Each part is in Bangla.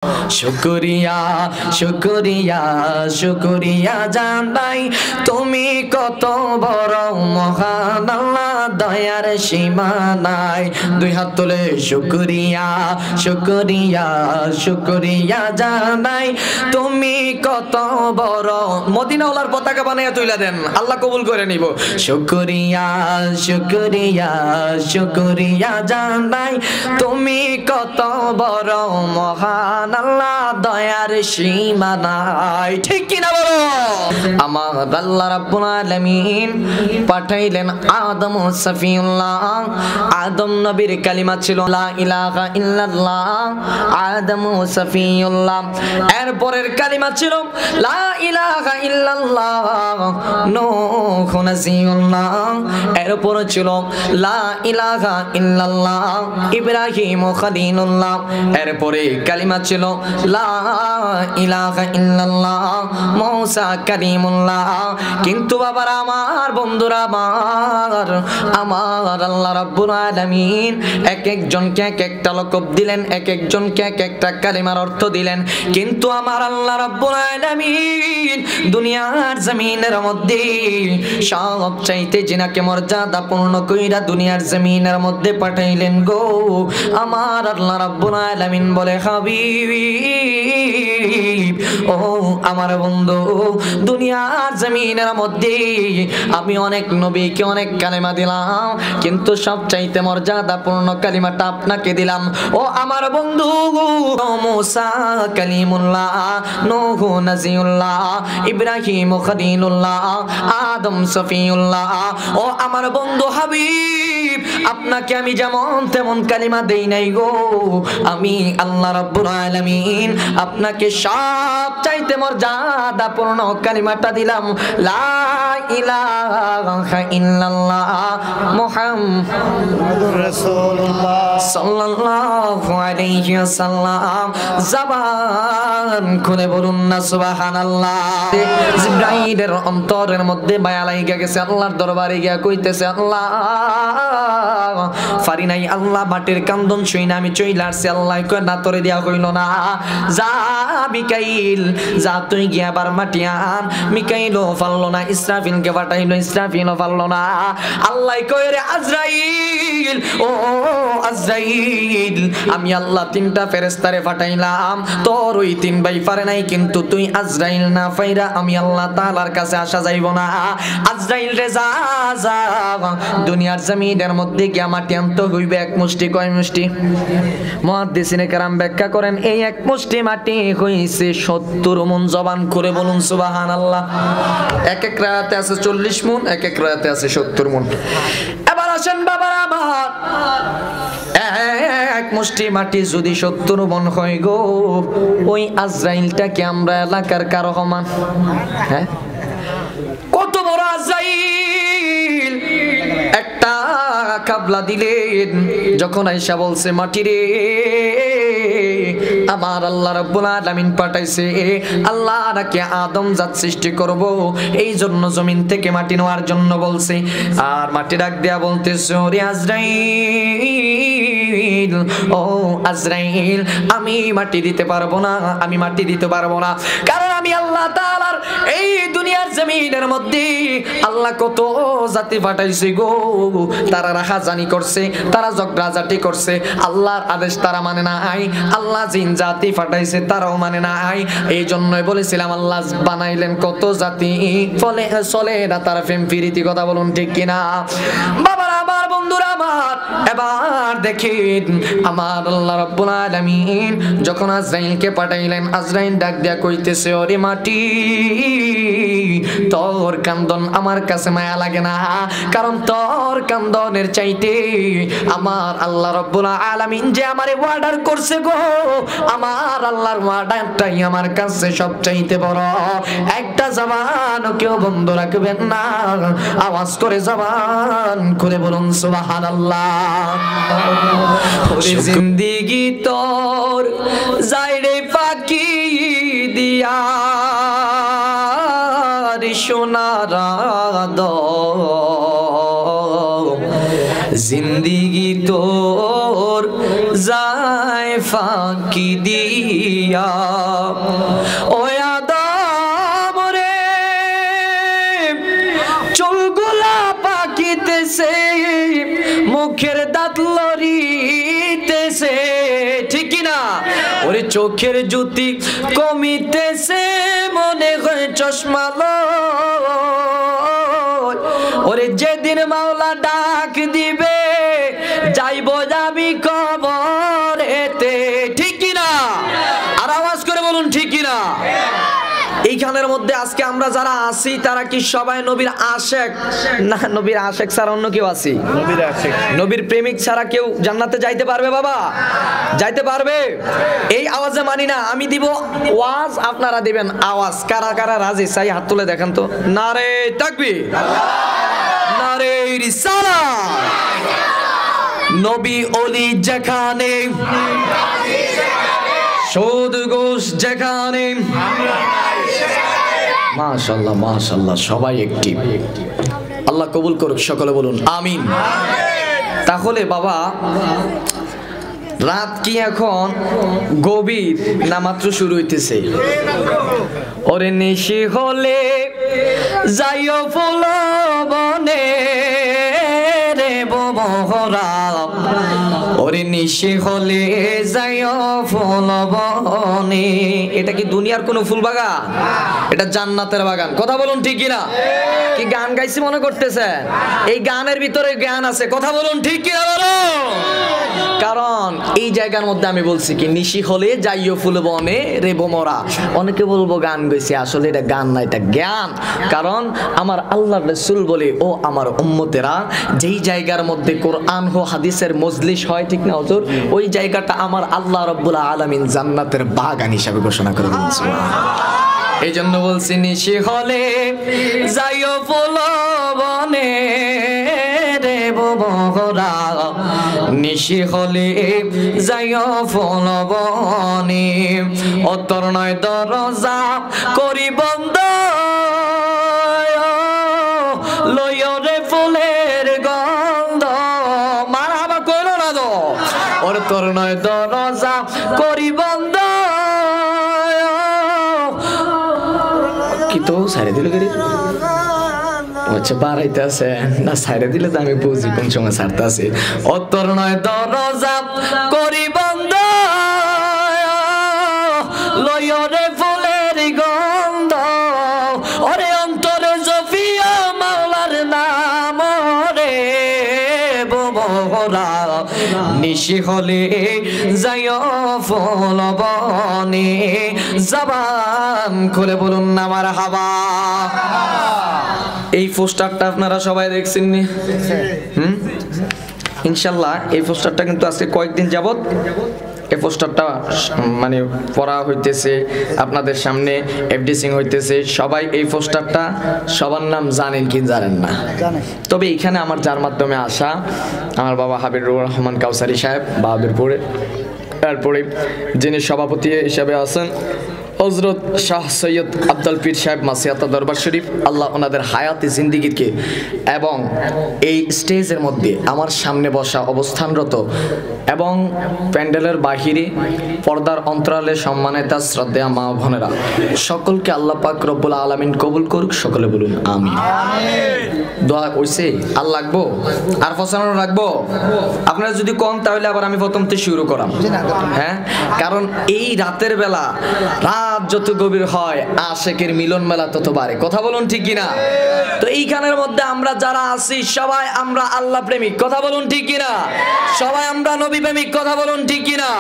শুকরিয়া শুকরিয়া শুকরিয়া জানাই তুমি কত বড় মহান আল্লাহ দয়ার সীমা নাই দুই হাত তুলে শুকরিয়া শুকরিয়া শুকরিয়া জানাই তুমি কত বড় মদিনাওয়ালার পতাকা বানাইয়া তুইলা দেন আল্লাহ কবুল করে নিব শুকরিয়া শুকরিয়া শুকরিয়া জানাই তুমি কত বড় মহান আল্লাহ দয়ার সীমা নাই ঠিক কি না বলো আমার আল্লাহ রাব্বুল আলামিন পাঠাইলেন আদম ও সফিউল্লাহ আদম নবীর কালিমা ছিল লা ইলাহা ইল্লাল্লাহ আদম ও সফিউল্লাহ এরপরের কালিমা ছিল লা ইলাহা ইল্লাল্লাহ নূহ নজিউল্লাহ এরপর ছিল লা ইলাহা ইল্লাল্লাহ ইব্রাহিম খলিলুল্লাহ এরপরে কালিমা ছিল লা ইলাহা ইল্লাল্লাহ মূসা কালিমুল্লাহ কিন্তু বাবারা আমার বন্ধুরা আমার আল্লাহ রাব্বুল আলামিন এক একজনকে এক একটা লকব দিলেন এক একজনকে এক একটা কালিমার অর্থ দিলেন কিন্তু আমার আল্লাহ রাব্বুল আলামিন দুনিয়ার জমিনের মধ্যে সবচাইতে জিনাকে মর্যাদা পূর্ণ কইরা দুনিয়ার জমিনের মধ্যে পাঠাইলেন গো আমার আল্লাহ রাব্বুল আলামিন বলে হাবিব ও আমার বন্ধু দুনিয়ার জমিনের মধ্যে আমি অনেক নবীকে অনেক কালিমা দিলাম কিন্তু সবচাইতে মর্যাদাপূর্ণ কালিমাটা আপনাকে দিলাম ও আমার বন্ধু মুসা কালিমুল্লাহ নূহ নজিউল্লাহ ইব্রাহিম খলিলুল্লাহ আদম সফিউল্লাহ ও আমার বন্ধু হাবিব আপনাকে আমি যেমন তেমন কালিমা দেই নাই গো আমি আল্লাহ রাব্বুল আলামিন আপনাকে সবচাইতে মর্যাদাপূর্ণ কালিমাটা দিলাম লা ইলাহা ইল্লাল্লাহ মুহাম্মাদুর রাসূলুল্লাহ সাল্লাল্লাহু আলাইহি ওয়াসাল্লাম জবান খুলে বলুন না সুবহানাল্লাহ জিবরাইলের অন্তরের মধ্যে মায়া লাগা গেছে আল্লাহর দরবারে গিয়া কইতেছে আল্লাহ ফারি নাই আল্লাহ মাটির কান্দন শুইনা আমি চইলা আসছি আল্লাহ কই না তোরে দেয়া হইল না যা মিকাইল যা তুই গিয়া বার মাটি আন মিকাইলও পারলো না ইসরাফিলকে পাঠাইলো ইসরাফিলও পারলো না আল্লাহ কই রে আজরাইল ও আজরাইল আমি আল্লাহ তিনটা ফেরেশতারে পাঠাইলাম তোর ওই তিন ভাই পারে নাই কিন্তু তুই আজরাইল না পাইরা আমি আল্লাহ তাআলার কাছে আসা যাইব না আজরাইল রে যা যা দুনিয়ার জমিনের মধ্যে গিয়া মাটি আনতে হইবে এক মুষ্টি কয় মুষ্টি মুহাদ্দিসিনে কেরাম ব্যাখ্যা করেন এই এক মুষ্টি মাটি হইছে 70 মণ জবান করে বলুন সুবহানাল্লাহ এক এক রাতে আছে 40 মণ এক এক রাতে আছে 70 মণ এবার আসেন বাবারা আমার এক মুষ্টি মাটি যদি 70 মণ হয় গো ওই আজরাইলটা কি আমরা এলাকার কারো সমান হ্যাঁ কত বড় আজরাইল একটা কাবলা দিলেন যখন আয়েশা বলছে মাটি রে আমার আল্লাহ রাব্বুল আলামিন পাঠাইছে আল্লাহ নাকি আদম জাত সৃষ্টি করব এই জন্য জমিন থেকে মাটি নেওয়ার জন্য বলছে আর মাটি ডাক দেয়া বলতেছে ওরে আজরাইল ও আজরাইল আমি মাটি দিতে পারবো না আমি মাটি দিতে পারবো না কারণ আমি আল্লাহ তাআলার এই দুনিয়ার জমিনের মধ্যে আল্লাহ কত জাতি পাঠাইছে গো তারা রাহাজানি করছে তারা ঝগড়াঝাটি করছে আল্লাহর আদেশ তারা মানে নাই আল্লাহ জিন জাতি পাঠাইছে তারাও মানে নাই এই জন্যই বলেছিলাম আল্লাহ বানাইলেন কত জাতি ফলে চলে না তারা প্রেম প্রীতি কথা বলুন ঠিক কিনা বাবারা আমার বন্ধুরা আমার এবার দেখেন আমার আল্লাহ রাব্বুল আলামিন যখন আজরাইলকে পাঠাইলেন আজরাইল ডাক দিয়া কইতেছে ওরে মাটি তোর কান্দন আমার কাছে মায়া লাগে না কারণ তোর কান্দনের চাইতে আমার আল্লাহ রাব্বুল আলামিন যে আমারে অর্ডার করছে গো আমার আল্লাহর ওয়াদাটাই আমার কাছে সবচাইতে বড় একটা জবান কেউ বন্ধ রাখবেন না আওয়াজ করে জবান করে বলুন সুবহানাল্লাহ ওরে জিন্দেগি তোর যাইরে ফাঁকি দিয়া সোনার জিন্দেগি তোর যায় ফাঁকি দিয়া দিয়া ও আদম রে চুলগুলা পাকিতেছে মুখের দাঁত লড়িতেছে ঠিক কি না ওরে চোখের জ্যোতি কমিতেছে মনে হয় চশমা ওরে যেদিন মাওলা ডাক দিবে যাইব যাবি কবরেতে ঠিক কি না আর আওয়াজ করে বলুন ঠিক কি না এইখানের মধ্যে আজকে আমরা যারা আছি তারা কি সবাই নবীর আশেক না নবীর আশেক ছাড়া অন্য কেউ আছি নবীর আশেক নবীর প্রেমিক ছাড়া কেউ জান্নাতে যাইতে পারবে বাবা যাইতে পারবে এই আওয়াজে মানি না আমি দিব ওয়াজ আপনারা দিবেন আওয়াজ কারা কারা রাজি চাই হাত তুলে দেখেন তো নারে তাকবীর নারে রিসালাত নবী ওলি যেখানে সুদ ঘুষ যেখানে মাশাআল্লাহ মাশাআল্লাহ সবাই একটি আল্লাহ কবুল করুক সকলে বলুন আমিন তাহলে বাবা রাত কি এখন গভীর না মাত্র শুরু হইতেছে ওরে নিশি হলে যাইও ফুল বনে রে বহরা ওরে নিশি হলে যাইও ফুল বনে এটা কি দুনিয়ার কোনো ফুল বাগান এটা জান্নাতের বাগান কথা বলুন ঠিক কি না কি গান গাইছি মনে করতেছে এই গানের ভিতরে জ্ঞান আছে কথা বলুন ঠিক কি না বলো কারণ এই জায়গার মধ্যে আমি বলছি কি নিশি হলে যাইও ফুল বনে রে বোমরা অনেকে বলবো গান গাইছে আসলে এটা গান না এটা জ্ঞান কারণ আমার আল্লাহর রাসূল বলে ও আমার উম্মতেরা যেই জায়গার মধ্যে কোরআন ও হাদিসের মজলিস হয় ঠিক না হুজুর ওই জায়গাটা আমার আল্লাহ রাব্বুল আলামিন জান্নাতের বাগান হিসেবে ঘোষণা করে দিয়েছেন সুবহানাল্লাহ এই জন্য বলছি নিশি হলে যাইও ফুল বনে রে বোমরা নিশি হলে যাইও ফুল বনে অতর নয় দরজা করি বন্ধ লইও রে ফুলের গন্ধ মারহাবা কইলো না তো ওর তোর নয় দরজা করি বন্ধ কি তো সাইরে দিল গরি আচ্ছা বাড়াইতে আছে না সাইরে দিলে তো আমি বুঝি কোন সময় ছাড়তে আছে অতর নয় দরজা করি বন্ধ লইও রে ফুলের গন্ধ ওরে অন্তরে জফিয়া মাওলার নাম রে বোমরা নিশি হলে যাইও ফুল বনে জবান খুলে বলুন না মারহাবা এই পোস্টারটা আপনারা সবাই দেখছেন নি ইনশাআল্লাহ এই পোস্টারটা কিন্তু আজকে কয়েকদিন যাবত এই পোস্টারটা মানে পড়া হইতেছে আপনাদের সামনে এফডিসিং হইতেছে সবাই এই পোস্টারটা সবার নাম জানেন কি জানেন না তবে এখানে আমার যার মাধ্যমে আসা আমার বাবা হাবিবুর রহমান কাউসারি সাহেব বাহাদুরপুরে তারপরে যিনি সভাপতি হিসেবে আছেন হযরত শাহ সৈয়দ আব্দুল পীর সাহেব মাসিয়াতা দরবার শরীফ আল্লাহ ওনাদের হায়াতে জিন্দেগিকে এবং এই স্টেজের মধ্যে আমার সামনে বসা অবস্থানরত এবং প্যান্ডেলের বাহিরে পর্দার অন্তরালে সম্মানিতা শ্রদ্ধেয়া মা বোনেরা সকলকে আল্লাহ পাক রব্বুল আলামিন কবুল করুক সকলে বলুন আমিন দোয়া কইছে আর লাগবো আর ফসানো রাখবো আপনারা যদি কম তাহলে আবার আমি প্রথম থেকে শুরু করাম হ্যাঁ কারণ এই রাতের বেলা রাত যত গভীর হয় আশিকের মিলন মেলা তত বাড়ে কথা বলুন ঠিক কি না তো এইখানের মধ্যে আমরা যারা আছি সবাই আমরা আল্লাহ প্রেমিক কথা বলুন ঠিক কি না সবাই আমরা নবী প্রেমিক কথা বলুন ঠিক কি না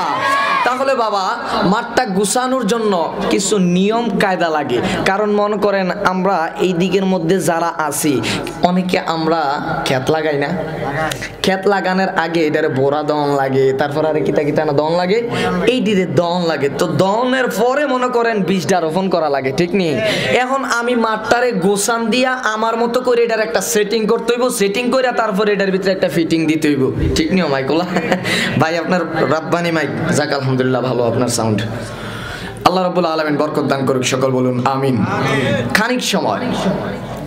তাহলে বাবা মাঠটা গুছানোর জন্য কিছু নিয়ম কায়দা লাগে কারণ মনে করেন আমরা এই দিকের মধ্যে যারা আছি অনেকে আমরা ক্ষেত লাগাই না ক্ষেত লাগানোর আগে এটারে বোরা দন লাগে তারপর আরে কিতা কিতা না দন লাগে এই দিকে দন লাগে তো দনের পরে মনে করেন বীজটা রোপণ করা লাগে ঠিক নেই এখন আমি মাঠটারে গোছান দিয়া আমার মতো করে এটার একটা সেটিং করতে হইব সেটিং করে তারপর এটার ভিতরে একটা ফিটিং দিতে হইব ঠিক নিও মাইকোলা ভাই আপনার রাব্বানি মাইক যাক আলহামদুলিল্লাহ ভালো আপনার সাউন্ড আল্লাহ রাব্বুল আলামিন বরকত দান করুক সকল বলুন আমিন খানিক সময়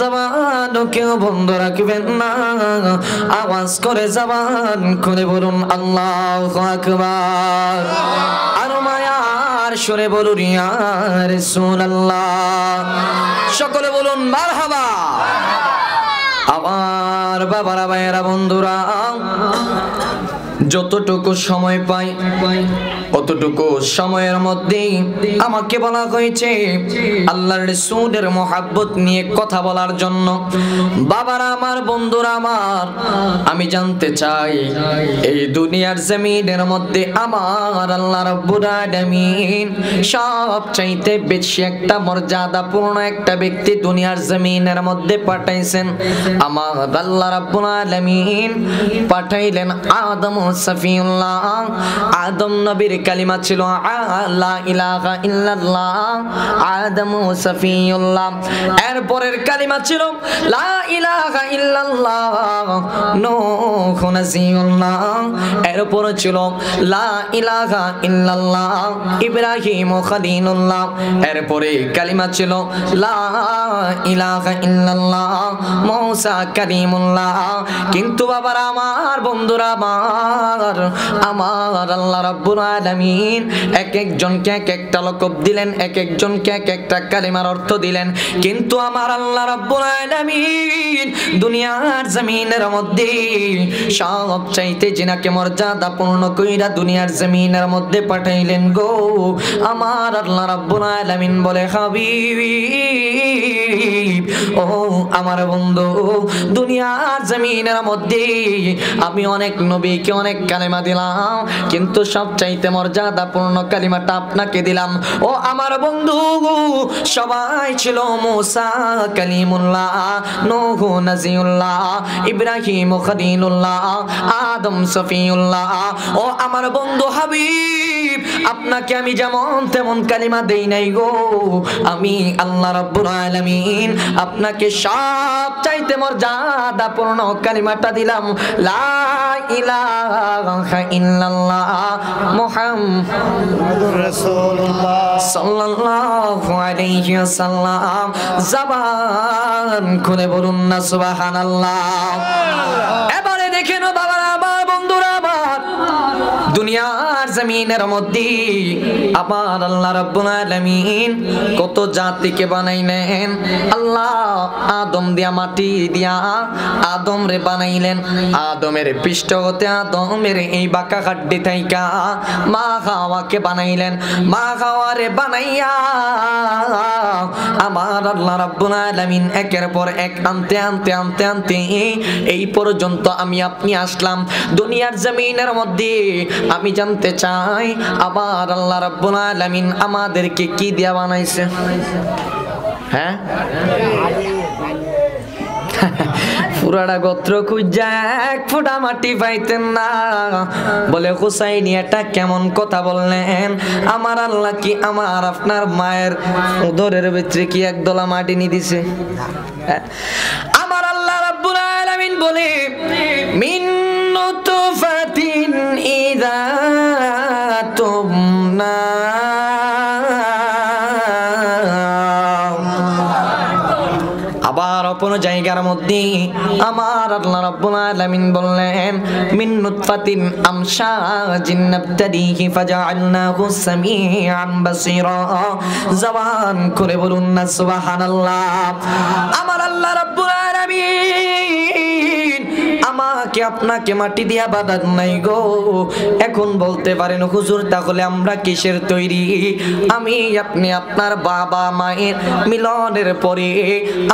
জবান কেউ বন্ধ রাখবেন না, আওয়াজ করে জবান খুলে বলুন আল্লাহু আকবার। আর মায়ার সুরে বলুন ইয়া রাসূলুল্লাহ। সকলে বলুন মারহাবা। আমার বাবারা ভাইয়েরা বন্ধুরা, যতটুকু সময় পাই অতটুকু সময়ের মধ্যে আমাকে বলা হয়েছে আল্লাহর রাসূলের মহব্বত নিয়ে কথা বলার জন্য। বাবারা আমার, বন্ধুরা আমার, আমি জানতে চাই এই দুনিয়ার জমিনের মধ্যে আমার আল্লাহ রাব্বুল আলামিন সবচাইতে বেশি একটা মর্যাদাপূর্ণ একটা ব্যক্তি দুনিয়ার জমিনের মধ্যে পাঠাইছেন। আমার আল্লাহ রাব্বুল আলামিন পাঠাইলেন আদম সফিউল্লাহ। আদম নবীর কালিমা ছিল লা ইলাহা ইল্লাল্লাহ, আদম সফিউল্লাহ। এরপরের কালিমা ছিল লা ইলাহা ইল্লাল্লাহ, নূহ নজিউল্লাহ। এরপর ছিল লা ইলাহা ইল্লাল্লাহ, ইব্রাহিম খলিলুল্লাহ। এরপরে কালিমা ছিল লা ইলাহা ইল্লাল্লাহ, মূসা কালিমুল্লাহ। কিন্তু বাবারা আমার, বন্ধুরা আমার আল্লাহ রাব্বুল আলামিন এক একজনকে এক একটা লকব দিলেন, এক একজনকে এক একটা কালিমার অর্থ দিলেন। কিন্তু আমার আল্লাহ রাব্বুল আলামিন দুনিয়ার জমিনের মধ্যে সবচাইতে যিনাকে মর্যাদাপূর্ণ কইরা দুনিয়ার জমিনের মধ্যে পাঠাইলেন গো, আমার আল্লাহ রাব্বুল আলামিন বলে হাবিব ও আমার বন্ধু, দুনিয়ার জমিনের মধ্যে আমি অনেক নবীকে অনেক কালিমা দিলাম, কিন্তু সবচাইতে মর্যাদাপূর্ণ কালিমাটা আপনাকে দিলাম। ও আমার বন্ধু, সবাই ছিল মূসা কালিমুল্লাহ, নূহ নজিউল্লাহ, ইব্রাহিম খলিলুল্লাহ, আদম সফিউল্লাহ। ও আমার বন্ধু হাবিব, আপনাকে আমি যেমন তেমন কালিমা দেই নাই গো, আমি আল্লাহ রাব্বুল আলামিন আপনাকে সবচাইতে মর্যাদাপূর্ণ কালিমাটা দিলাম, লা ইলাহা ইল্লাল্লাহ মুহাম্মাদুর রাসূলুল্লাহ সাল্লাল্লাহু আলাইহি ওয়াসাল্লাম। জবান খুলে বলুন না সুবহানাল্লাহ। এবারে দেখেন বাবা আমার, বন্ধুরা আমার, দুনিয়ার জমিনের মধ্যে আমার আল্লাহ রাব্বুল আলামিন কত জাতিকে বানাইলেন। আল্লাহ আদম দিয়া, মাটি দিয়া আদম রে বানাইলেন। আদমের পৃষ্ঠ হতে আদমের এই বাঁকা হাড্ডি থাইকা মা হাওয়াকে বানাইলেন। মা হাওয়ারে বানাইয়া আমার আল্লাহ রাব্বুল আলামিন একের পর এক আনতে আনতে আনতে আনতে এই পর্যন্ত আমি আপনি আসলাম দুনিয়ার জমিনের মধ্যে। আমি জানতে চাই আবার আল্লাহ রাব্বুল আলামিন আমাদেরকে কি দিয়া বানাইছে? হ্যাঁ, পুরাটা গোত্র খুঁজা এক ফোঁটা মাটি পাইতেন না। বলে হুসাইনি এটা কেমন কথা বললেন? আমার আল্লাহ কি আমার আপনার মায়ের উদরের ভিতরে কি একদলা মাটি নি দিছে? আমার আল্লাহ রাব্বুল আলামিন বলে মিন নুতফাতিন ইযা তুমনা। আবার অপর জায়গার মধ্যে আমার আল্লাহ রাব্বুল আলামিন বললেন মিন নুতফাতিন আমশাজিন নাবতালিহি ফাজআলনাহু সামিআন বাসীরা। জবান করে বলুন না সুবহানাল্লাহ। আমার আল্লাহ রাব্বুল আলামিন আমাকে আপনাকে মাটি দিয়া বাঁধান নাই গো। এখন বলতে পারেন হুজুর তাহলে আমরা কিসের তৈরি? আমি আপনি আপনার বাবা মায়ের মিলনের পরে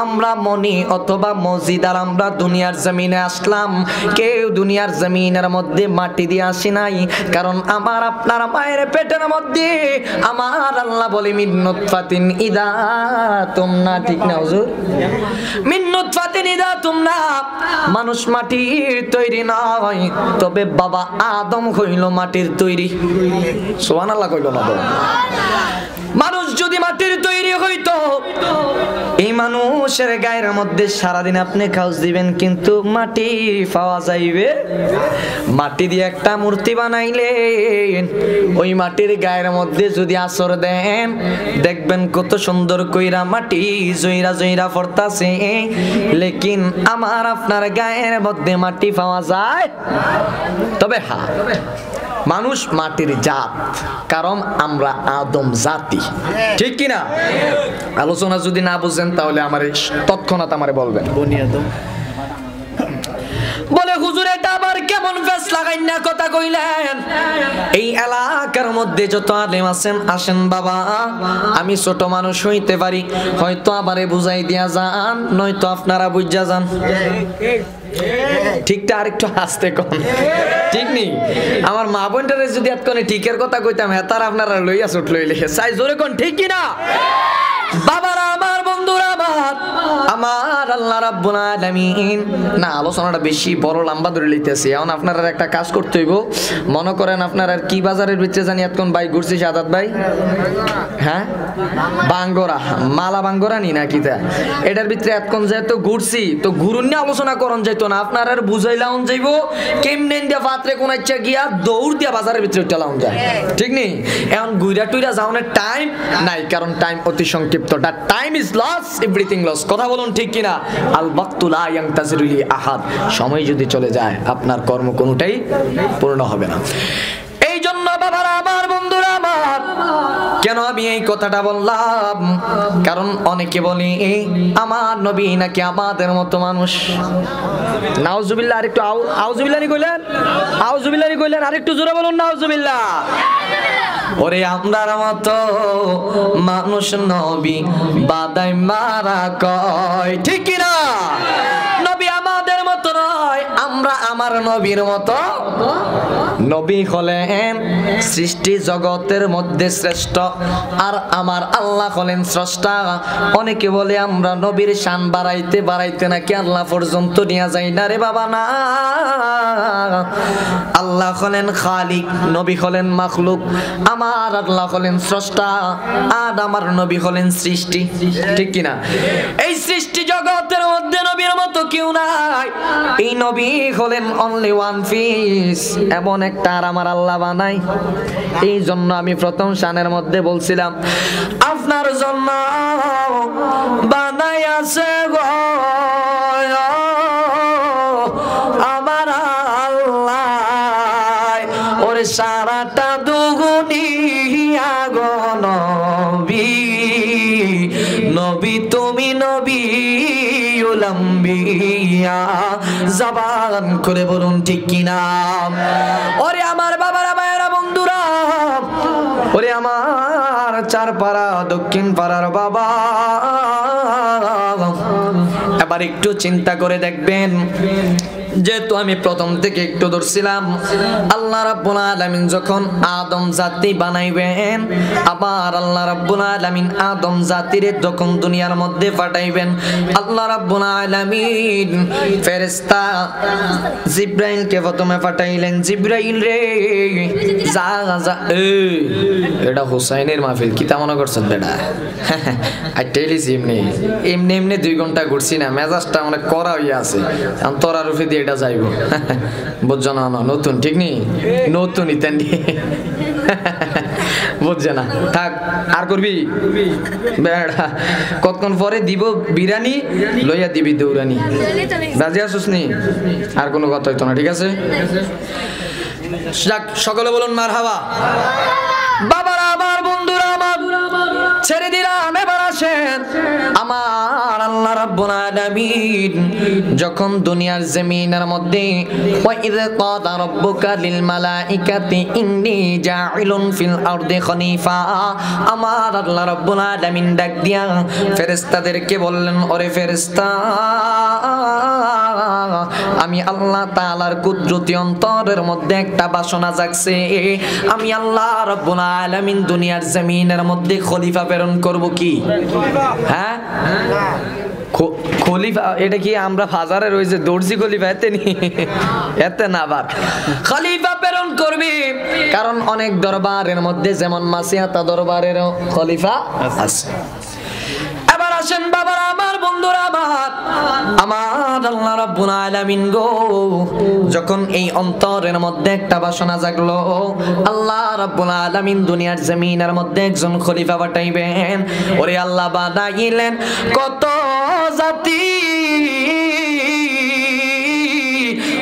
আমরা মনি অথবা মসজিদার আমরা দুনিয়ার জমিনে আসলাম। কেউ দুনিয়ার জমিনের মধ্যে মাটি দিয়ে আসি নাই, কারণ আমার আপনার মায়ের পেটের মধ্যে আমার আল্লাহ বলে মিন নুতফাতিন ইযা তুমনা। ঠিক না হুজুর? মিন নুতফাতিন ইযা তুমনা। মানুষ মাটির তৈরি নয়, তবে বাবা আদম হইল মাটির তৈরি। সুবহানাল্লাহ কইল না? মানুষ যদি মাটির তৈরি হইতো এই মানুষের গায়ের মধ্যে সারাদিন আপনি খাউস দিবেন কিন্তু মাটি পাওয়া যাইবে। মাটি দিয়ে একটা মূর্তি বানাইলেন, ওই মাটির গায়ের মধ্যে যদি আসর দেন দেখবেন কত সুন্দর কইরা মাটি জইরা জইরা পড়তাছে, লেকিন আমার আপনার গায়ের মধ্যে মাটি পাওয়া যায়। তবে হ্যাঁ, মানুষ মাটির জাত, কারণ আমরা আদম জাতি, ঠিক কিনা? আলোচনা যদি না বুঝেন তাহলে আমার তৎক্ষণাৎ আমারে বলবেন। বলে হুজুর এটা আবার কেমন ফেস লাগাই না কথা কইলেন? এই এলাকার মধ্যে যত আলেম আছেন আসেন বাবা, আমি ছোট মানুষ হইতে পারি, হয়তো আবারে বুঝাই দিয়া যান, নয়তো আপনারা বুঝা যান। ঠিকটা আরেকটু হাসতে কোন, ঠিক নেই? আমার মা বোনটারে যদি এতক্ষণে ঠিকের কথা কইতাম, হ্যাঁ তার আপনারা লইয়া ছুট লইলে চাই জোরে কোন, ঠিক কিনা? বাবারা আমার, বন্ধুরা আমার, আল্লাহ রাব্বুল আলামিন না, আলোচনাটা বেশি বড় লম্বা ধরে লইতেছি। এখন আপনারা একটা কাজ করতে হইব, মনে করেন আপনারা কি বাজারের ভিতরে জানি এতক্ষণ ভাই ঘুরছি, সাদাত ভাই, হ্যাঁ বাঙ্গরা, মালা বাঙ্গরা নি নাকি তা, এটার ভিতরে এতক্ষণ যেহেতু ঘুরছি তো ঘুরুন নিয়ে আলোচনা করন যাইতো না, আপনার আর বুঝাইলাম যাইব কেমনে দিয়া পাত্রে কোন ইচ্ছা গিয়া দৌড় দিয়া বাজারের ভিতরে টালাম যায়, ঠিক নেই? এখন গুইরা টুইরা যাওয়ার টাইম নাই, কারণ টাইম অতি সংক্ষিপ্ত। Time is loss, everything loss. কথা বলুন ঠিক কিনা? আল ওয়াক্তু লা ইয়ানতাজিরু লি আহাদ, সময় যদি চলে যায় আপনার কর্ম কোনটাই পূর্ণ হবে না। এই জন্য বাবারা আমার, বন্ধুরা আমার, কেন আমি এই কথাটা বললাম? কারণ অনেকে বলে আমার নবী নাকি আমাদের মতো মানুষ। নাউজুবিল্লাহ, আরেকটু আউজুবিল্লাহ কইলেন, আউজুবিল্লাহ কইলেন, আরেকটু জোরে বলুন নাউজুবিল্লাহ। ওরে আমরার মতো মানুষ নবী বাদাই মারা কয়, ঠিক কিনা? নবী আমাদের মতো নয়, আমরা আমার নবীর মতো। নবী হলেন সৃষ্টি জগতের মধ্যে শ্রেষ্ঠ, আর আমার আল্লাহ হলেন স্রষ্টা। অনেকে বলে আমরা নবীর শান বাড়াইতে বাড়াইতে নাকি আল্লাহ পর্যন্ত নিয়ে যাই না, রে বাবা না। আল্লাহ হলেন খালিক, নবী হলেন মাখলুক। আমার আল্লাহ হলেন স্রষ্টা, আর আমার নবী হলেন সৃষ্টি, ঠিক কিনা? এই সৃষ্টি জগতের মধ্যে নবীর মতো কেউ নাই। এই নবী হলেন অনলি ওয়ান পিস, এমন একটা আর আমার আল্লাহ বানাই। এই জন্য আমি প্রথম শানের মধ্যে বলছিলাম আপনার জন্য বানাই আছে গো আমার আল্লাহ, ওরে সারাটা দুগুনিয়া গো নবী, নবী তুমি নবী উলাম্বিয়া, জবান করে বলুন ঠিক কিনা? ওরে আমার বাবারা, ভাইয়েরা, বন্ধুরা, ওরে আমার চারপাড়া দক্ষিণ পাড়ার বাবা, এবার একটু চিন্তা করে দেখবেন, যেহেতু আমি প্রথম থেকে একটু ধরছিলাম, আল্লাহ রাব্বুল আলামিন যখন আদম জাতি বানাইবেন, আবার আল্লাহ রাব্বুল আলামিন আদম জাতিরে যখন দুনিয়ার মধ্যে পাঠাইবেন, আল্লাহ রাব্বুল আলামিন ফেরেশতা জিবরাইলকে প্রথমে পাঠাইলেন। জিবরাইল রে যা যা, এটা হুসাইনের মাহফিল, কি তা মনে করছেন বেটা? আই টেলিস এমনি এমনি এমনি 2 ঘন্টা ঘুরছি না, মেজাজটা অনেক করা হইয়া আছে, কারণ তোরা রুফে দিয়ে এটা যাইব, বুঝছো না? নতুন, ঠিক নেই? নতুন ইতান্ডি বুঝছে না, থাক আর করবি বেড়া, কতক্ষণ পরে দিব বিরিয়ানি, লইয়া দিবি দৌড়ানি। রাজি আসুস নি? আর কোনো কথা হইতো না, ঠিক আছে? সকলে বলুন মারহাবা। বাবারা আমার, বন্ধুরা আমার, ছেড়ে দিলাম, এবার আসেন আমার আল্লাহ রাব্বুল আলামিন যখন দুনিয়ার জমিনের মধ্যে ওয়া ইয ক্বালা রাব্বুকা লিল মালাইকাতি ইন্নী জাইলুন ফিল আরদি খলিফা, আমার আল্লাহ রাব্বুল আলামিন ডাক দিয়া ফেরেশতাদেরকে বললেন, ওরে ফেরেশতা, আমি আল্লাহ তাআলার কুদরতি অন্তরের মধ্যে একটা বাসনা জাগছে, আমি আল্লাহ রাব্বুল আলামিন দুনিয়ার জমিনের মধ্যে খলিফা প্রেরণ করব। কি? হ্যাঁ, খলিফা। এটা কি আমরা বাজারে রয়েছে দর্জি খলিফা? এতে না, আবার খলিফা প্রেরণ করবি, কারণ অনেক দরবারের মধ্যে যেমন মাসিয়াতা দরবারের খলিফা আছে। এবার আসেন বাবারা আমার, বন্ধুরা আমার, আমার আল্লাহ রাব্বুল আলামিন গো যখন এই অন্তরের মধ্যে একটা বাসনা জাগলো, আল্লাহ রাব্বুল আলামিন দুনিয়ার জমিনের মধ্যে একজন খলিফা পাঠাইবেন। ওরে আল্লাহ বানাইলেন কত জাতি,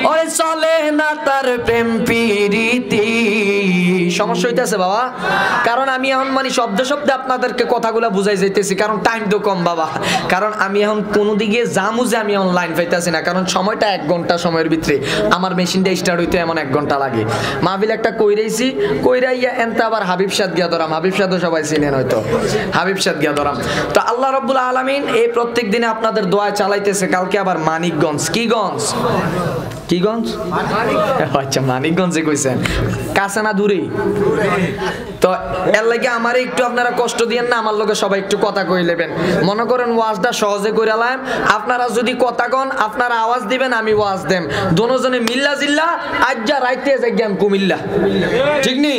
ওরে চলে না তার প্রেম প্রীতি। সমস্যা হইতেছে বাবা, কারণ আমি এখন মানে শব্দে শব্দে আপনাদেরকে কথাগুলো বুঝাই যাইতেছি, কারণ টাইম তো কম বাবা। কারণ আমি এখন কোনো দিকে জামু যে আমি অনলাইন পাইতেছি না, কারণ সময়টা 1 ঘন্টা সময়ের ভিতরে আমার মেশিনটা স্টার্ট হইতে এমন 1 ঘন্টা লাগে। মাহফিল একটা কইরাইছি, কইরাইয়া এনতে আবার হাবিব সাদ গিয়া ধরাম। হাবিব সাদও সবাই চিনেন হয়তো, হাবিব সাদ গিয়া ধরাম। তো আল্লাহ রাব্বুল আলামিন এই প্রত্যেক দিনে আপনাদের দোয়া চালাইতেছে। কালকে আবার মানিকগঞ্জ, কি গঞ্জ, কি গঞ্জ? আচ্ছা মানিকগঞ্জে কইছেন, কাছে না দূরে? তো এর লাগে আমার একটু আপনারা কষ্ট দিয়েন না, আমার লগে সবাই একটু কথা কই নেবেন। মনে করেন ওয়াজটা সহজে কইরালাম, আপনারা যদি কথা কন আপনারা আওয়াজ দিবেন, আমি ওয়াজ দেম, দোনোজনে মিল্লা জিল্লা আজ্জা রাইতে যাইগাম কুমিল্লা, ঠিক নি?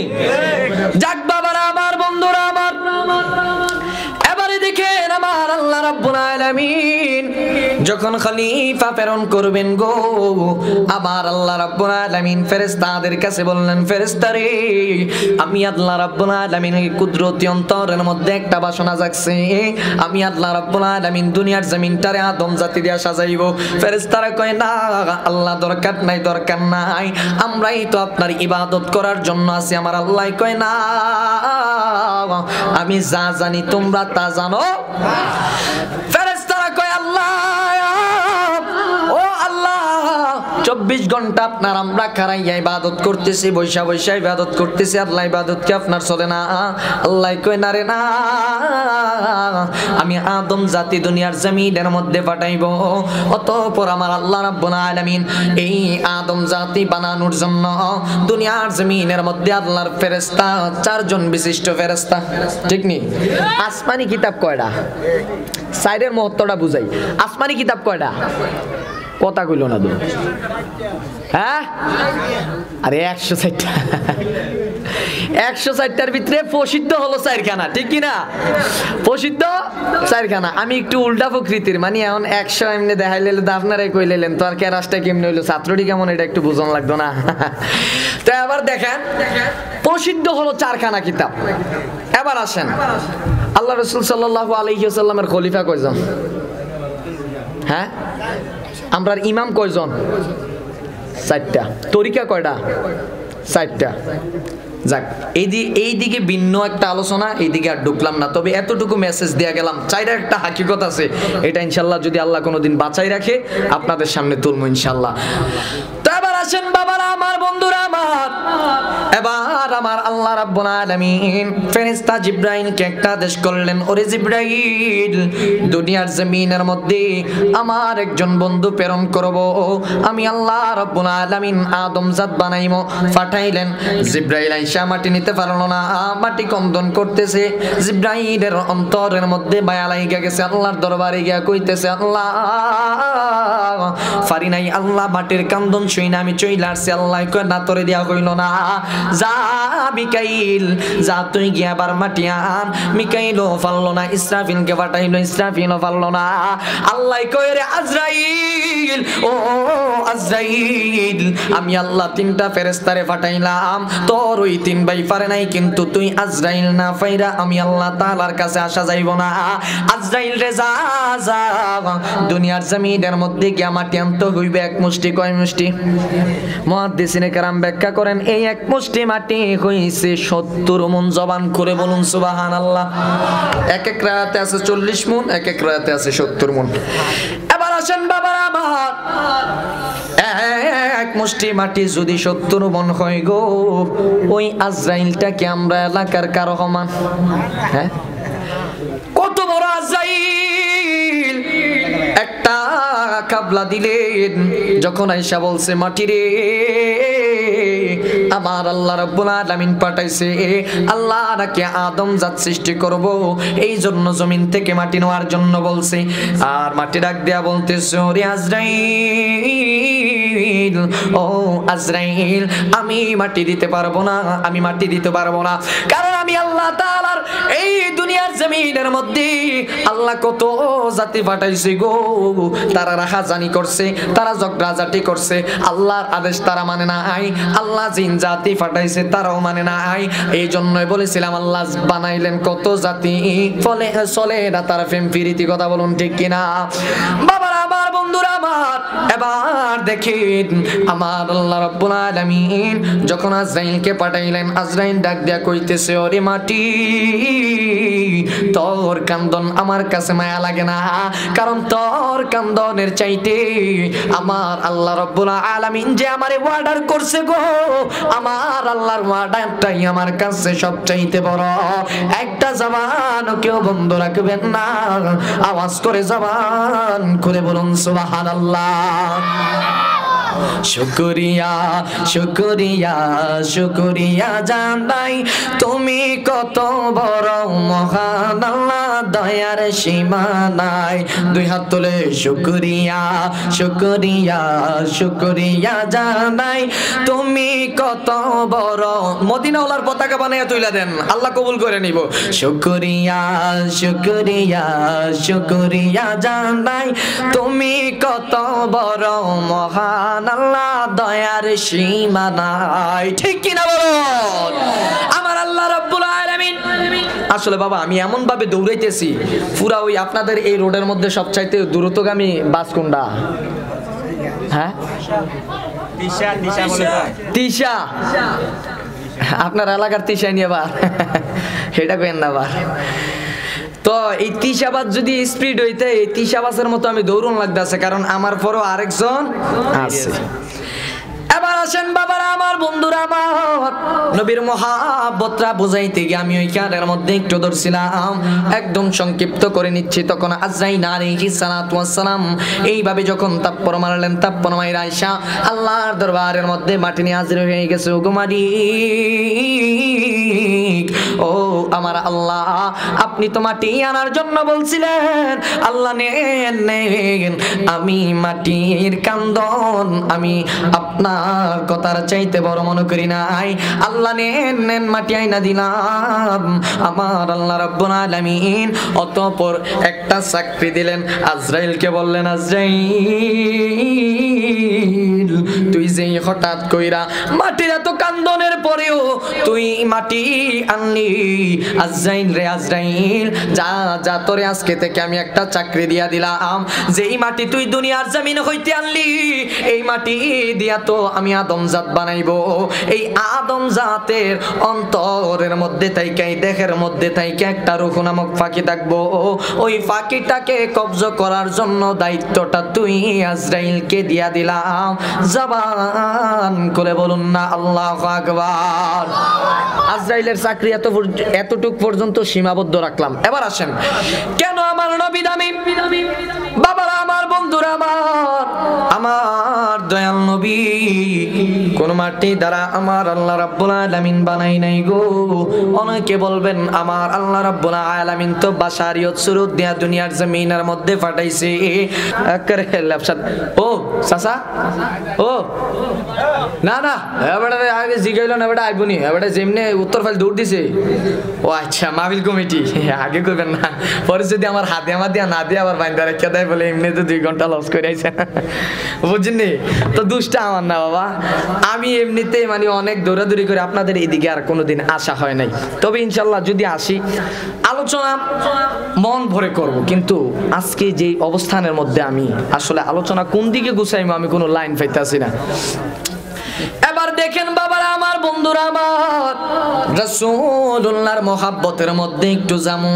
যাক বাবারা আমার, বন্ধুরা আমার, এবারে দেখেন আমার আল্লাহ রাব্বুল আলামিন যখন খলিফা প্রেরণ করবেন গো, আবার আল্লাহ রাব্বুল আলামিন ফেরেশতাদের কাছে বললেন, ফেরেশতারে আমি আল্লাহ রাব্বুল আলামিনের কুদরতি অন্তরের মধ্যে একটা বাসনা জাগছে, আমি আল্লাহ রাব্বুল আলামিন দুনিয়ার জমিনটারে আদম জাতি দিয়া সাজাইবো। ফেরেশতারা কয় না আল্লাহ দরকার নাই, দরকার নাই, আমরাই তো আপনার ইবাদত করার জন্য আছি। আমার আল্লাহ কয় না, আমি যা জানি তোমরা তা জানো। ফেরেশতারা কয় আল্লাহ, ও আল্লাহ 24 ঘন্টা আপনার আমরা খারাইয়া ইবাদত করতেছি, বৈশা বৈশা ইবাদত করতেছি, আল্লাহ ইবাদত কি আপনার চলে না? আল্লাহ কয় না রে না, আমি আদম জাতি দুনিয়ার জমিনের মধ্যে পাঠাইব। অতঃপর আমার আল্লাহ রাব্বুল আলামিন এই আদম জাতি বানানোর জন্য দুনিয়ার জমিনের মধ্যে আল্লাহর ফেরেশতা 4 জন বিশিষ্ট ফেরেশতা, ঠিক নি? আসমানি কিতাব কয়টা? সাইডের মহত্বটা বুঝাই। আসমানি কিতাব কয়টা? কথা কইল না তো, হ্যাঁ? আরে 160টা, 160টার ভিতরে প্রসিদ্ধ হলো 4খানা, ঠিক কি না? প্রসিদ্ধ 4খানা। আমি একটু উল্টা প্রকৃতির, মানে এখন 100 এমনি দেখাইলে তো আপনারাই কইলেন, তো আর কেরাসটা কেমনে হইলো, ছাত্রটি কেমন, এটা একটু বুঝন লাগতো না? তো এবার দেখেন, প্রসিদ্ধ হলো 4খানা কিতাব। এবার আসেন আল্লাহ রাসূল সাল্লাল্লাহু আলাইহি ওয়াসাল্লামের খলিফা কয়জন? হ্যাঁ, আমরার ইমাম কয়জন? 4টা। তরিকা কয়টা? 4টা। যাক, এই দিকে ভিন্ন একটা আলোচনা, এইদিকে আর ঢুকলাম না, তবে এতটুকু মেসেজ দেয়া গেলাম। 4টার একটা হাকিকত আছে, এটা ইনশাল্লাহ যদি আল্লাহ কোনোদিন বাঁচাই রাখে আপনাদের সামনে তুলবো ইনশাল্লাহ। তো এবার আসেন বাবারা আমার, বন্ধুরা আমার, এবার আমার আল্লাহ রাব্বুল আলামিন ফেরেশতা জিবরাইলকে একটা আদেশ করলেন, ওরে জিবরাইল দুনিয়ার জমিনের মধ্যে আমার একজন বন্ধু প্রেরণ করব, আমি আল্লাহ রাব্বুল আলামিন আদম জাত বানাইমো। পাঠাইলেন। জিবরাইল আইসা মাটি নিতে পারলো না, মাটি কন্দন করতেছে। জিবরাইলের অন্তরের মধ্যে মায়া লাগা গেছে, আল্লাহর দরবারে গিয়া কইতেছে, আল্লাহ পারি নাই, আল্লাহ মাটির কান্দন শুই না আমি চইলা আসছি। আল্লাহ কয় না, তোরে দেয়া হইল না, যা মিকাইল যা তুই গিয়া আবার মাটি আন। মিকাইলও পারলো না, ইসরাফিলকে পাঠাইলো, ইসরাফিলও পারলো না। আল্লাহ কয় রে আজরাইল, ও আজরাইল আমি আল্লাহ 3টা ফেরেশতারে পাঠাইলাম, তোর ওই 3 ভাই পারে নাই, কিন্তু তুই আজরাইল না পাইরা আমি আল্লাহ তাআলার কাছে আসা যাইব না। আজরাইল রে যা যা দুনিয়ার জমিনের মধ্যে গিয়া মাটি আনতে হইবে 1 মুষ্টি। কয় মুষ্টি? মুহাদ্দিসিনে কেরাম ব্যাখ্যা করেন এই 1 মুষ্টি মাটি হইছে 70 মণ। জবান করে বলুন সুবহানাল্লাহ। এক রাতে আছে 40 মণ, এক রাতে আছে 70 মণ। এবার আসেন বাবারা আমার, 1 মুষ্টি মাটি যদি 70 মণ হয় গো, ওই আজরাইলটা কি আমরা এলাকার কারো সমান? হ্যাঁ, কত বড় আজরাইল! একটা কাবলা দিলেন, যখন আয়েশা বলছে মাটি রে আমার আল্লাহ রাব্বুল আলামিন পাঠাইছে, আল্লাহ নাকি আদম জাত সৃষ্টি করব, এই জন্য জমিন থেকে মাটি নেওয়ার জন্য বলছে। আর মাটি ডাক দেয়া বলতেছে, ওরে আজরাইল, ও আজরাইল আমি মাটি দিতে পারবো না, আমি মাটি দিতে পারবো না, কারণ আমি আমি আল্লাহ তাআলার এই দুনিয়ার জমিনের মধ্যে আল্লাহ কত জাতি পাঠাইছে গো, তারা রাহাজানি করছে, তারা ঝগড়াঝাটি করছে, আল্লাহর আদেশ তারা মানে নাই, আল্লাহ জিন জাতি পাঠাইছে তারাও মানে নাই। এই জন্যই বলেছিলাম আল্লাহ বানাইলেন কত জাতি, ফলে চলে না তার প্রেম প্রীতি, কথা বলুন ঠিক কিনা? বাবার আমার, বন্ধুরা আমার, এবার দেখেন আমার আল্লাহ রাব্বুল আলামিন যখন আজরাইলকে পাঠাইলেন, আজরাইল ডাক দিয়া কইতেছে, ওরে মাটি তোর কান্দন আমার কাছে মায়া লাগে না, কারণ তোর কান্দনের চাইতে আমার আল্লাহ রাব্বুল আলামিন যে আমারে অর্ডার করছে গো, আমার আল্লাহর অর্ডারটাই আমার কাছে সবচাইতে বড়। একটা জবান কেউ বন্ধ রাখবেন না, আওয়াজ করে জবান খুলে বলুন সুবহানাল্লাহ। শুকরিয়া শুকরিয়া শুকরিয়া জানাই, তুমি কত বড় মহান আল্লাহ, দয়ার সীমা নাই। দুই হাত তুলে শুকরিয়া শুকরিয়া শুকরিয়া জানাই, তুমি কত বড়। মদিনাওয়ালার পতাকা বানাইয়া তুইলা দেন, আল্লাহ কবুল করে নিব। শুকরিয়া শুকরিয়া শুকরিয়া জানাই, তুমি কত বড় মহান আল্লাহ, দয়ার সীমা নাই। ঠিক কিনা বলুন? আমার আল্লাহ রাব্বুল আলামিন। আসলে বাবা আমি এমন ভাবে দৌড়াইতেছি, পুরা ওই আপনাদের এই রোডের মধ্যে সবচাইতে দ্রুতগামী বাস কোনটা? হ্যাঁ, তিশা। আপনার এলাকার তিশাই নিয়ে বার এটা কেন না বার। তো এই তিশাবাস যদি স্পিড হইতে এই তিশাবাসের মতো আমি দৌড়ন লাগতেছে, কারণ আমার পরও আরেকজন আছে। এবার আসেন বাবারা আমার, বন্ধুরা আমার, নবীর মহাব্বতটা বুঝাইতে গিয়ে আমি ওই কানের মধ্যে একটু ধরছিলাম, একদম সংক্ষিপ্ত করে নিচ্ছি। তখন আজরাইল আলাইহিস সালাতু ওয়াস সালাম এইভাবে যখন তাপ্পর মারলেন, তাপ্পর মাইরা আয়েশা আল্লাহর দরবারের মধ্যে মাটি নিয়ে হাজির হয়ে গেছে। ও গো মালিক, ও আমার আল্লাহ, আপনি তো মাটি আনার জন্য বলছিলেন, আল্লাহ নেন নেন, আমি মাটির কান্দন আমি আপনার কথার চাইতে বড় মনে করি নাই, আল্লাহ নেন নেন, মাটি আইনা দিলাম। আমার আল্লাহ রাব্বুল আলামিন অতঃপর একটা চাকরি দিলেন, আজরাইলকে বললেন, আজরাইল তুই যে হঠাৎ কইরা মাটির এত কান্দনের পরেও তুই মাটি আনলি, আজরাইল রে আজরাইল, যা যা তোরে আজকে থেকে আমি একটা চাকরি দিয়া দিলাম, যেই মাটি তুই দুনিয়ার জমিন হইতে আনলি, এই মাটি দিয়া তো আমি আদম জাত বানাইবো, এই আদম জাতের অন্তরের মধ্যে থাইকা, এই দেহের মধ্যে থাইকা একটা রূহ নামক ফাঁকি থাকবো, ওই ফাঁকিটাকে কবজ করার জন্য দায়িত্বটা তুই আজরাইলকে দিয়া দিলাম। জবান করে বলুন না আল্লাহু আকবার। আজরাইলের চাকরি এতটুক পর্যন্ত সীমাবদ্ধ রাখলাম। এবার আসেন, কেন আমার নবী দামি? বাবারা আমার, বন্ধুরা আমার, আমার দয়াল নবী কোন মাটি দ্বারা আমার আল্লাহ রাব্বুল আলামিন বানাই নাই গো। অনেকে বলবেন আমার আল্লাহ রাব্বুল আলামিন তো বাশারিয়ত সুরত দিয়া দুনিয়ার জমিনের মধ্যে পাঠাইছে। করে লেফসাদ ও চাচা ও না না, এবারে আগে জিগাইল না, এবারে আইবনি, এবারে যেমনে উত্তর ফাইল দৌড় দিছে। ও আচ্ছা, মাহফিল কমিটি আগে করবেন না, পরে যদি আমার হাতে আমার দিয়া না দিয়ে আবার বাইন্দা রেখে দেয় বলে এমনি তো 2 ঘন্টা লস করে আইছে, বুঝছেন? তো দুষ্টা আমার না বাবা, আমি এমনিতে মানে অনেক দৌড়াদৌড়ি করে আপনাদের এদিকে আর কোনোদিন আসা হয় নাই। তবে ইনশাল্লাহ যদি আসি, আলোচনা মন ভরে করব, কিন্তু আজকে যে অবস্থানের মধ্যে আমি আসলে আলোচনা কোন দিকে গুছাইবো আমি কোনো লাইন পাইতাছি না। এবার দেখেন বাবারা আমার, বন্ধুরা আমার, রাসূলুল্লাহর মহব্বতের মধ্যে একটু যামু,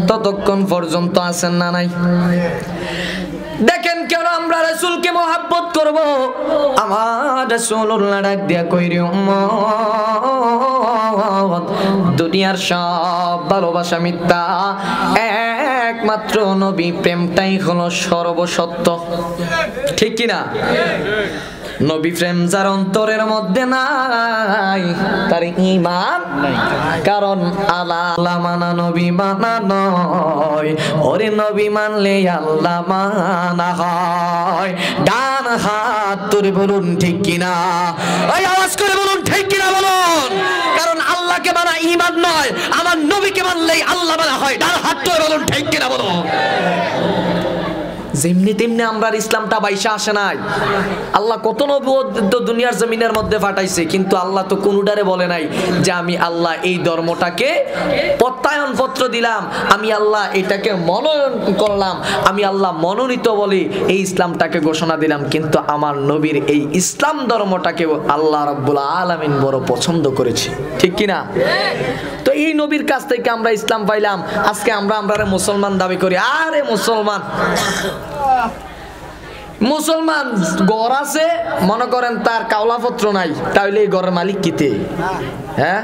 ততক্ষণ পর্যন্ত আছেন না নাই? দেখেন কেন আমরা রাসূলকে মহব্বত করব। আমার রাসূলুল্লাহ ডাক দিয়া কইরে, উম্মত দুনিয়ার সব ভালোবাসা মিথ্যা, একমাত্র নবী প্রেমটাই হলো সর্বসত্য। ঠিক কিনা? নবী প্রেম যার অন্তরের মধ্যে নাই তার ঈমান নাই, কারণ আল্লাহ মানা নবী মানা নয়, ওরে নবী মানলে আল্লাহ মানা হয়। ডান হাত তুলে বলুন ঠিক কিনা, ওই আওয়াজ করে বলুন ঠিক কিনা বলুন। কারণ আল্লাহকে মানা ঈমান নয়, আমার নবীকে মানলেই আল্লাহ মানা হয়। ডান হাত তুলে বলুন ঠিক কিনা বলুন। যেমনি তেমনি আমরা ইসলামটা বাইসা আসে নাই। আল্লাহ কত নবী দুনিয়ার জমিনের মধ্যে পাঠাইছে, কিন্তু আল্লাহ তো কোনটারে বলে নাই যে আমি আল্লাহ এই ধর্মটাকে প্রত্যয়ন পত্র দিলাম, আমি আল্লাহ এটাকে মনোনয়ন করলাম, আমি আল্লাহ মনোনীত বলে এই ইসলামটাকে ঘোষণা দিলাম। কিন্তু আমার নবীর এই ইসলাম ধর্মটাকে আল্লাহ রাব্বুল আলামিন বড় পছন্দ করেছে, ঠিক কিনা? তো এই নবীর কাছ থেকে আমরা ইসলাম পাইলাম। আজকে আমরা মুসলমান দাবি করি। আরে মুসলমান মুসলমান ঘর আছে, মনে করেন তার কাওলাপত্র নাই, তাহলে এই ঘরের মালিক কিতে? হ্যাঁ,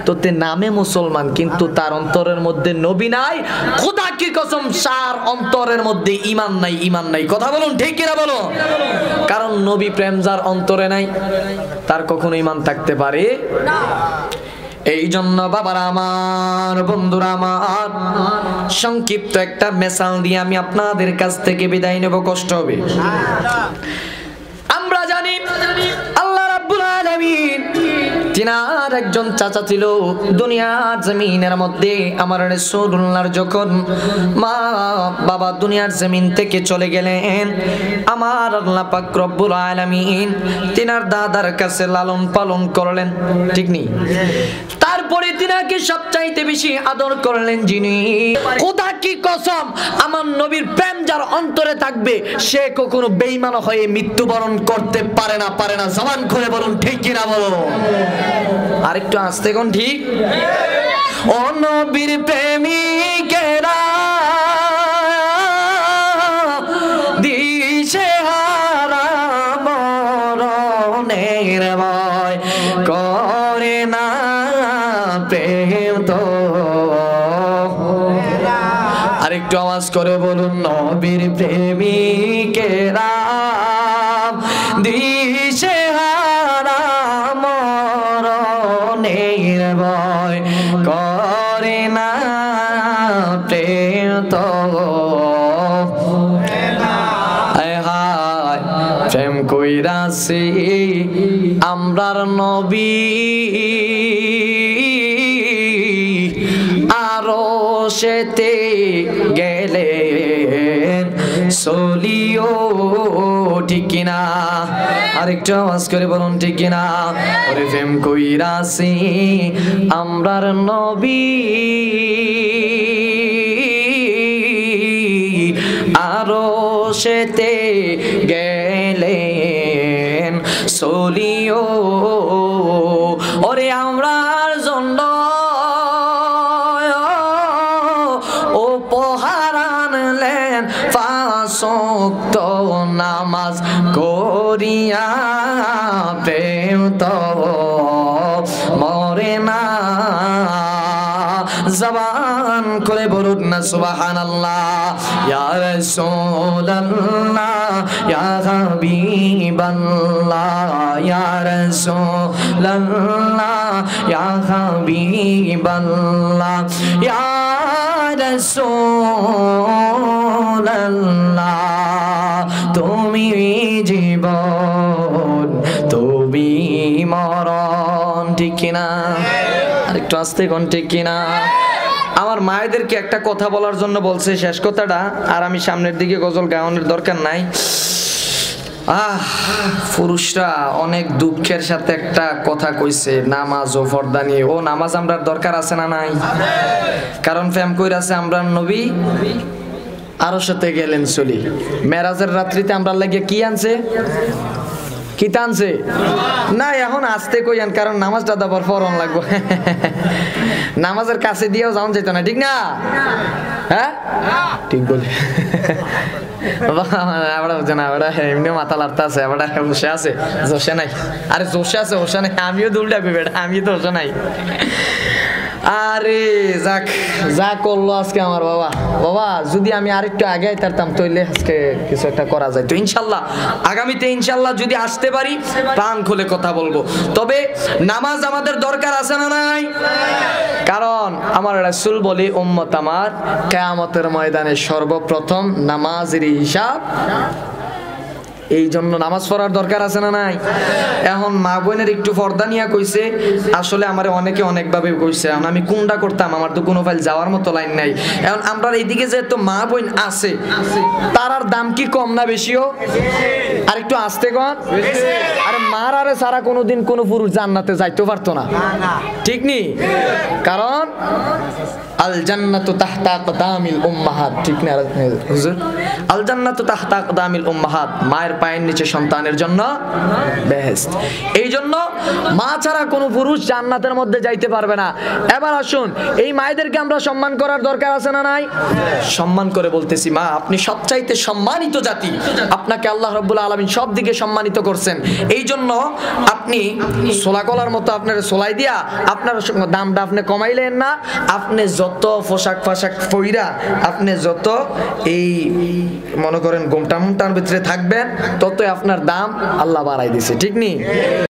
তো তে নামে মুসলমান, কিন্তু তার অন্তরের মধ্যে নবী নাই। খোদা কি কসম, সার অন্তরের মধ্যে ঈমান নাই, ঈমান নাই। কথা বলুন ঠিক কিনা বলো। কারণ নবী প্রেম যার অন্তরে নাই তার কখনো ঈমান থাকতে পারে না। এই জন্য বাবারা আমার, বন্ধুরা আমার, সংক্ষিপ্ত একটা মেসাল দিয়ে আমি আপনাদের কাছ থেকে বিদায় নেব, কষ্ট হবে। আমরা জানি আল্লাহ রাব্বুল আলামিন তিনার একজন চাচা ছিল দুনিয়ার জমিনের মধ্যে। আমার রাসূলুল্লাহর যখন মা বাবা দুনিয়ার জমিন থেকে চলে গেলেন, আমার আল্লাহ পাক রব্বুল আলামিন তিনার দাদার কাছে লালন পালন করলেন, ঠিক নেই? তারপরে তিনাকে সবচাইতে বেশি আদর করলেন যিনি, খোদা কি কসম, আমার নবীর প্রেম যার অন্তরে থাকবে সে কখনো বেঈমান হয়ে মৃত্যুবরণ করতে পারে না, পারে না। জবান খুলে বলুন ঠিক কিনা বলো। আরেকটু আস্তে কোন ঠিক। ও নবীর প্রেমিকেরা দিশে হারা মরণের ভয় করে না প্রেম তো। আরেকটু আওয়াজ করে বলুন, নবীর প্রেমিকেরা দিশে হারা মরণের ভয় করে না প্রেম তো। প্রেম কইরাছি আমরার নবী আরো সেতে গেলেন চলিও, ঠিক কিনা? আরেকটু আওয়াজ করে বলুন ঠিক কিনা। ওরে প্রেম কইরাছি আমরার নবী আরো সেতে গেলেন চলিও, ওরে আমরার জন্য উপহার আনলেন পাঁচ ওয়াক্ত নামাজ করিয়া। প্রেম তো মরে না, জবান করে বলুন না সুবহানাল্লাহ। ইয়া রাসূলুল্লাহ, ইয়া হাবিবাল্লাহ, ইয়া রাসূলুল্লাহ, ইয়া হাবিবাল্লাহ, ইয়া রাসূলুল্লাহ, তুমি জীবন তুমি মরণ, ঠিক কিনা? আরেকটু আস্তে কোন ঠিক কিনা? আমার মায়েদেরকে একটা কথা বলার জন্য বলছে, শেষ কথাটা, আর আমি সামনের দিকে গজল গাওয়ানোর দরকার নাই। পুরুষরা অনেক দুঃখের সাথে একটা কথা কইছে, নামাজ ও পর্দা নিয়ে। ও নামাজ আমরার দরকার আছে না নাই? কারণ প্রেম কইরাছে আমরা নবী আরো সাথে গেলেন চলি। মেরাজের রাত্রিতে আমরা লাগে কি আনছে? কি টানছে না? এখন আসতে কইয়ান, কারণ নামাজটা দাবার পরন লাগবো। নামাজের কাছে দিয়েও যাওয়া যেত না, ঠিক না? হ্যাঁ ঠিক বলে। এমনি মাথা লাড়তে আছে, বসে আছে, জোশে নাই। আরে জোশে আছে, ওশে নাই। আমিও দুলটা বেটা, আমি তো ওশে নাই। আরে যাক যা করলো আজকে আমার বাবা, বাবা যদি আমি আরেকটু আগে আইতাম তাইলে আজকে কিছু একটা করা যায় তো ইনশাল্লাহ। আগামীতে ইনশাল্লাহ যদি আসতে পারি প্রাণ খুলে কথা বলবো। তবে নামাজ আমাদের দরকার আছে না নাই? কারণ আমার রাসূল বলে উম্মত আমার কিয়ামতের ময়দানে সর্বপ্রথম নামাজের হিসাব, এই জন্য নামাজ পড়ার দরকার আছে না নাই? এখন মা বোনের একটু পর্দা নিয়ে কইছে, আসলে আমারে অনেকে অনেকভাবে কইছে, এখন আমি কোনটা করতাম, আমার তো কোনো ফাইল যাওয়ার মতো লাইন নাই। এখন আমরা এইদিকে যে তো মা বোন আছে তারার দাম কি কম না বেশিও? আর একটু আসতে কন, আরে মার আরে সারা কোনোদিন কোনো পুরুষ জান্নাতে যাইতে পারতো না, ঠিক নি? কারণ আল জান্নাতু তাহতা আকদামিল উম্মাহাত, ঠিক না হুজুর? আল জান্নাতু তাহতা আকদামিল উম্মাহাত, মায়ের পায়ের নিচে সন্তানের জন্য বেহেশত। এই জন্য মা ছাড়া কোনো পুরুষ জান্নাতের মধ্যে যাইতে পারবে না। এবার আসুন, এই মায়েদেরকে আমরা সম্মান করার দরকার আছে না নাই? সম্মান করে বলতেছি, মা আপনি সবচাইতে সম্মানিত জাতি, আপনাকে আল্লাহ রাব্বুল আলামিন সব দিকে সম্মানিত করছেন। এই জন্য আপনি সোলাকলার মতো আপনার সোলাই দিয়া আপনার দামটা আপনি কমাইলেন না। আপনি যত পোশাক পইরা আপনি যত এই মনে করেন গোমটা মুমটার ভিতরে থাকবেন, ততই আপনার দাম আল্লাহ বাড়াই দিছে, ঠিক নি?